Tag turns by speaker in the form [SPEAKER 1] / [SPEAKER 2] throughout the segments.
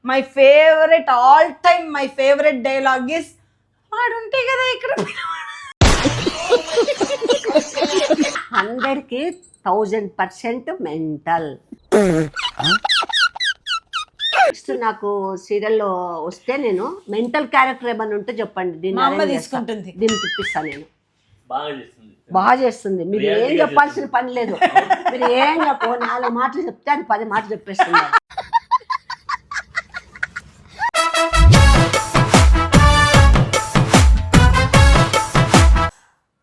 [SPEAKER 1] My favourite all time my favourite dialogue is వాడుంటే కదా ఇక్కడ
[SPEAKER 2] 100కి 1000% మెంటల్. నెక్స్ట్ నాకు సీరియల్లో వస్తే నేను మెంటల్ క్యారెక్టర్ ఏమైనా ఉంటే చెప్పండి, దీన్ని
[SPEAKER 1] తీసుకుంటుంది,
[SPEAKER 2] దీన్ని తిప్పిస్తాను నేను. బాగా చేస్తుంది. మీరు ఏం చెప్పాల్సిన పని లేదు. మీరు ఏం 4 మాటలు చెప్తే అది 10 మాటలు చెప్పేస్తుంది.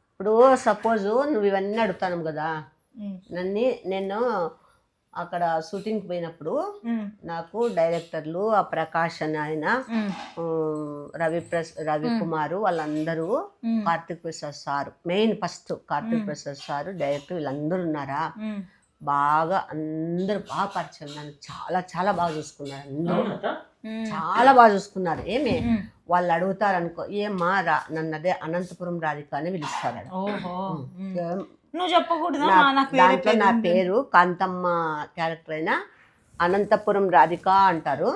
[SPEAKER 2] ఇప్పుడు సపోజ్ నువ్వు ఇవన్నీ అడుగుతాను కదా, నేను అక్కడ షూటింగ్ పోయినప్పుడు నాకు డైరెక్టర్లు ఆ ప్రకాష్ అని ఆయన, రవికుమారు వాళ్ళందరూ, Karthik Prasad sir main, first Karthik Prasad sir director వీళ్ళందరూ ఉన్నారా, బాగా అందరూ బాగా పరిచయం, నన్ను చాలా చాలా బాగా చూసుకున్నారు. అందరూ చాలా బాగా చూసుకున్నారు. ఏమి వాళ్ళు అడుగుతారు అనుకో, ఏమ్మా నన్ను అదే అనంతపురం రాధిక అని పిలుస్తారు. దాంట్లో నా పేరు కాంతమ్మ క్యారెక్టర్ అయినా అనంతపురం రాధిక అంటారు.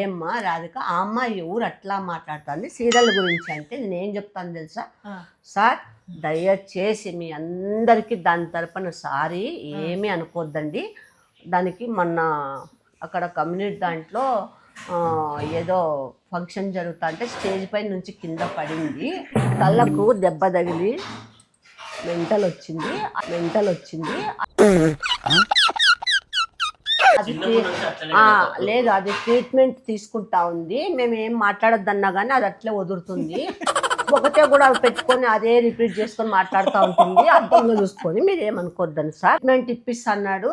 [SPEAKER 2] ఏమ్మా రాధిక, ఆ అమ్మాయి ఊరు అట్లా మాట్లాడుతుంది సీరియల్ గురించి అంటే నేనేం చెప్తాను తెలుసా, సార్ దయచేసి మీ అందరికీ దాని తరపున సారీ ఏమీ అనుకోద్దండి. దానికి మొన్న అక్కడ కమ్యూనిటీ దాంట్లో ఏదో ఫంక్షన్ జరుగుతా అంటే స్టేజ్ పై నుంచి కింద పడింది, కళ్ళకు దెబ్బ తగిలి మెంటల్ వచ్చింది. అది లేదు, అది ట్రీట్మెంట్ తీసుకుంటా ఉంది. మేము ఏం మాట్లాడొద్దన్నా కానీ అది అట్లే వదులుతుంది. ఒకటే కూడా పెట్టుకొని అదే రిపీట్ చేసుకొని మాట్లాడుతూ ఉంటుంది. అర్థంగా చూసుకొని మీరు ఏమనుకోద్దని సార్, ట్రీట్మెంట్ ఇప్పిస్తున్నాడు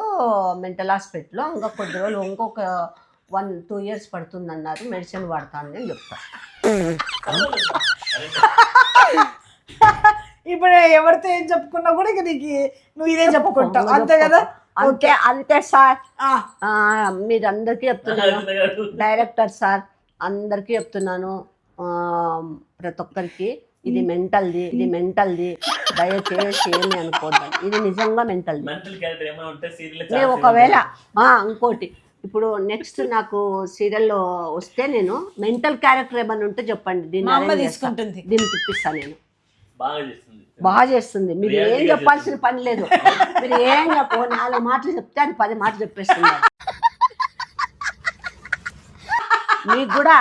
[SPEAKER 2] మెంటల్ హాస్పిటల్లో, ఇంకా కొద్ది రోజులు ఇంకొక 1-2 years పడుతుంది అన్నారు, మెడిసిన్ వాడతాను అని చెప్తాను.
[SPEAKER 1] ఇప్పుడు ఎవరితో ఏం చెప్పుకున్నా కూడా ఇక నీకు నువ్వు ఇదే చెప్పుకుంటావు, అంతే కదా?
[SPEAKER 2] అంతే సార్. మీరు అందరికీ చెప్తున్నాను, డైరెక్టర్ సార్ అందరికీ చెప్తున్నాను, ప్రతి ఒక్కరికి ఇది మెంటల్ది దయచేసి ఏమి అనుకోద్దాం. ఇది నిజంగా మెంటల్ది. నేను ఒకవేళ ఇంకోటి, ఇప్పుడు నెక్స్ట్ నాకు సీరియల్లో వస్తే నేను మెంటల్ క్యారెక్టర్ ఏమైనా ఉంటే చెప్పండి, దీన్ని
[SPEAKER 1] తీసుకుంటుంది,
[SPEAKER 2] దీన్ని తిప్పిస్తాను నేను. బాగా చేస్తుంది. మీరు ఏం చెప్పాల్సిన పని లేదు. మీరు ఏం 4 మాటలు చెప్తే అది 10 మాటలు చెప్పేస్తుంది. మీకు కూడా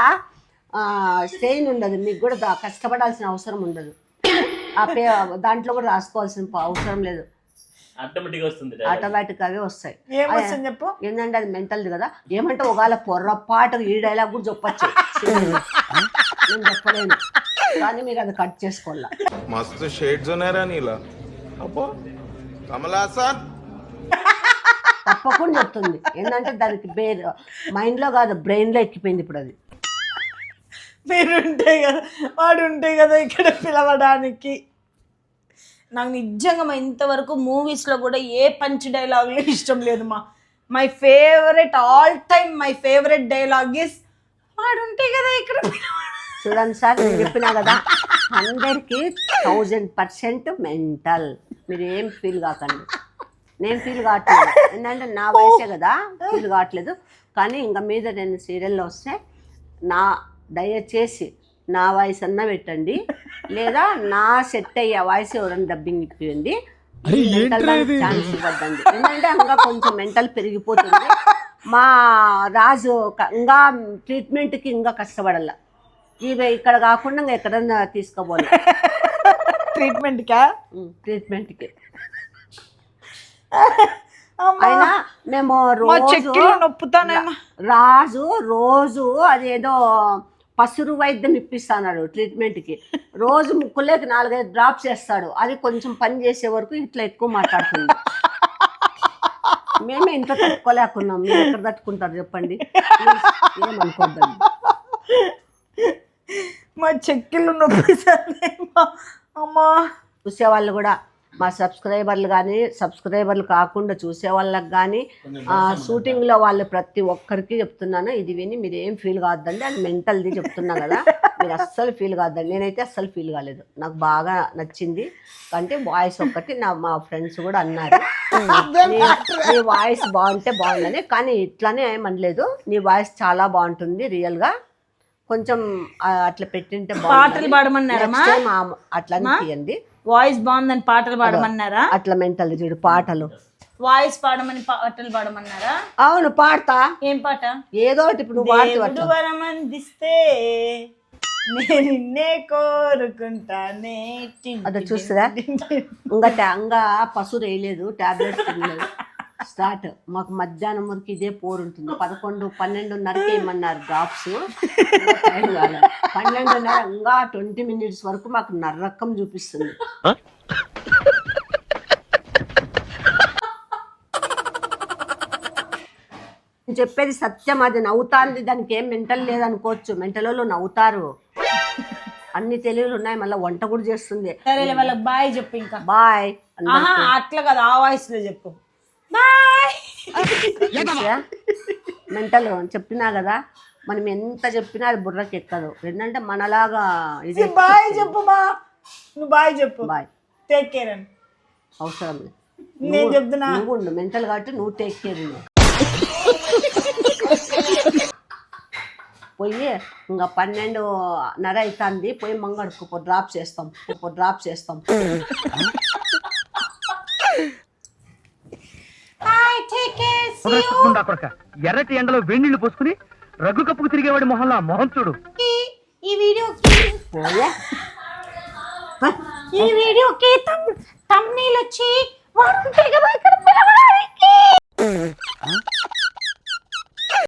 [SPEAKER 2] స్ట్రెయిన్ ఉండదు, మీకు కూడా కష్టపడాల్సిన అవసరం ఉండదు. దాంట్లో కూడా రాసుకోవాల్సిన అవసరం లేదు, ఆటోమేటిక్ అవే వస్తాయి. ఏంటంటే అది మెంటల్ది కదా. ఏమంటే ఒకవేళ పొర్రపాటు ఈ డైలాగ్ కూడా చెప్పచ్చు, నేను చెప్పలేను, కానీ మీరు అది కట్ చేసుకోవాలా.
[SPEAKER 3] మస్తు షేడ్స్ ఉన్నారా నీలా, అబ్బో కమలాసన్
[SPEAKER 2] తప్పకుండా చెప్తుంది. ఏంటంటే దానికి మైండ్ లో కాదు, బ్రెయిన్ లో ఎక్కిపోయింది ఇప్పుడు అది.
[SPEAKER 1] మీరు ఉంటే కదా, వాడు ఉంటే కదా ఇక్కడ పిలవడానికి. నాకు నిజంగా ఇంతవరకు మూవీస్లో కూడా ఏ పంచ్ డైలాగులు ఇష్టం లేదు మా. My favourite all time my favourite dialogue is వాడు ఉంటే కదా ఇక్కడ.
[SPEAKER 2] చూడండి సార్, నేను చెప్పినా కదా 100కి 1000% మెంటల్. మీరు ఏం ఫీల్ కాకండి, నేను ఫీల్ కావట్లేదు. ఏంటంటే నా వయసే కదా, ఫీల్ కావట్లేదు. కానీ ఇంకా మీద నేను సీరియల్లో వస్తే దయచేసి నా వాయిస్ అన్నా పెట్టండి, లేదా నా సెట్ అయ్యే వాయిస్ ఎవరైనా డబ్బింగ్ ఇప్పియండి. ఛాన్స్ ఇవ్వద్దండి, ఎందుకంటే ఇంకా కొంచెం మెంటల్ పెరిగిపోతుంది. మా రాజు ఇంకా ట్రీట్మెంట్కి ఇంకా కష్టపడాల. ఇవి ఇక్కడ కాకుండా ఇంకా ఎక్కడన్నా తీసుకోవాలి ట్రీట్మెంట్కి. అయినా మేము రోజు అదేదో పసురు వైద్యం ఇప్పిస్తాడు ట్రీట్మెంట్కి. రోజు ముక్కులేకి 4-5 డ్రాప్స్ వేస్తాడు. అది కొంచెం పని చేసే వరకు ఇట్లా ఎక్కువ మాట్లాడుతుంది. మేమే ఇంట్లో తట్టుకోలేకున్నాం, మీరు ఎక్కడ తట్టుకుంటారు చెప్పండి, ఏమనుకోద్దండి.
[SPEAKER 1] మా చెక్కిళ్ళు నొప్పిస్తాను అమ్మా.
[SPEAKER 2] చూసేవాళ్ళు కూడా మా సబ్స్క్రైబర్లు కాకుండా చూసే వాళ్ళకి కానీ షూటింగ్లో వాళ్ళు ప్రతి ఒక్కరికి చెప్తున్నాను, ఇది విని మీరు ఏం ఫీల్ కావద్దండి, అది మెంటల్ది చెప్తున్నా కదా, మీరు అస్సలు ఫీల్ కావద్దండి. నేనైతే అస్సలు ఫీల్ కాలేదు, నాకు బాగా నచ్చింది. అంటే వాయిస్ ఒక్కటి మా ఫ్రెండ్స్ కూడా అన్నారు నీ వాయిస్ బాగుంటే బాగుందని, కానీ ఇట్లానే ఏమనలేదు, నీ వాయిస్ చాలా బాగుంటుంది రియల్గా, కొంచెం అట్లా పెట్టింటే
[SPEAKER 1] పాటలు పాడమన్నారమ్మా?
[SPEAKER 2] అట్లా తీయండి.
[SPEAKER 1] వాయిస్ బాగుందని పాటలు పాడమన్నారా?
[SPEAKER 2] అట్లా మెంటల్ చూడు పాటలు,
[SPEAKER 1] వాయిస్ పాడమని పాటలు పాడమన్నారా?
[SPEAKER 2] అవును పాడతా.
[SPEAKER 1] ఏం పాట?
[SPEAKER 2] ఏదో ఒకటి ఇప్పుడు నువ్వు పాడుతూ
[SPEAKER 1] దేవుడు వరం అందిస్తే నేను నిన్నే కోరుకుంటానే.
[SPEAKER 2] అదే చూస్తుందా, ఇంకా పసురు వేయలేదు, టాబ్లెట్స్ తినలేదు. స్టార్ట్ మాకు మధ్యాహ్నం వరకు ఇదే పోరు ఉంటుంది. 11-12:30కి ఏమన్నారు డ్రాప్స్, 12:30 ఇంకా 20 minutes వరకు మాకు నర్రకం చూపిస్తుంది. నేను చెప్పేది సత్యం, అది నవ్వుతాంది, దానికి ఏం మెంటల్ లేదనుకోవచ్చు, మెంటల్ వాళ్ళు నవ్వుతారు, అన్ని తెలివిలు ఉన్నాయి, మళ్ళీ వంట కూడా చేస్తుంది.
[SPEAKER 1] సరే వాళ్ళకి బాయ్ చెప్పు. ఇంకా
[SPEAKER 2] బాయ్
[SPEAKER 1] అట్లా కదా, ఆ వాయిస్ లో చెప్పు బాయ్.
[SPEAKER 2] మెంటల్ చెప్పినా కదా, మనం ఎంత చెప్పినా అది బుర్రకి ఎక్కదు. ఏంటంటే మనలాగా ఇది.
[SPEAKER 1] బాయ్ చెప్పు మా, నువ్వు బాయ్ చెప్పు.
[SPEAKER 2] బాయ్,
[SPEAKER 1] టేక్ కేర్ అని
[SPEAKER 2] అవసరం లేదు,
[SPEAKER 1] నేను చెప్తున్నా.
[SPEAKER 2] నువ్వు ఉండు మెంటల్ కాబట్టి నువ్వు టేక్ కేర్. పోయి ఇంకా 12:30 అవుతుంది, పోయి మంగడుకు డ్రాప్ చేస్తాం.
[SPEAKER 4] ఎర్రటి ఎండలో వేణీళ్లు పోసుకుని రగ్గు కప్పుకు తిరిగేవాడి మొహంలో మొహం చూడు.
[SPEAKER 1] ఈ వీడియోకి తమ్నీల్ వచ్చి వాడుంటాయి కదా ఇక్కడ పిలవడానికి.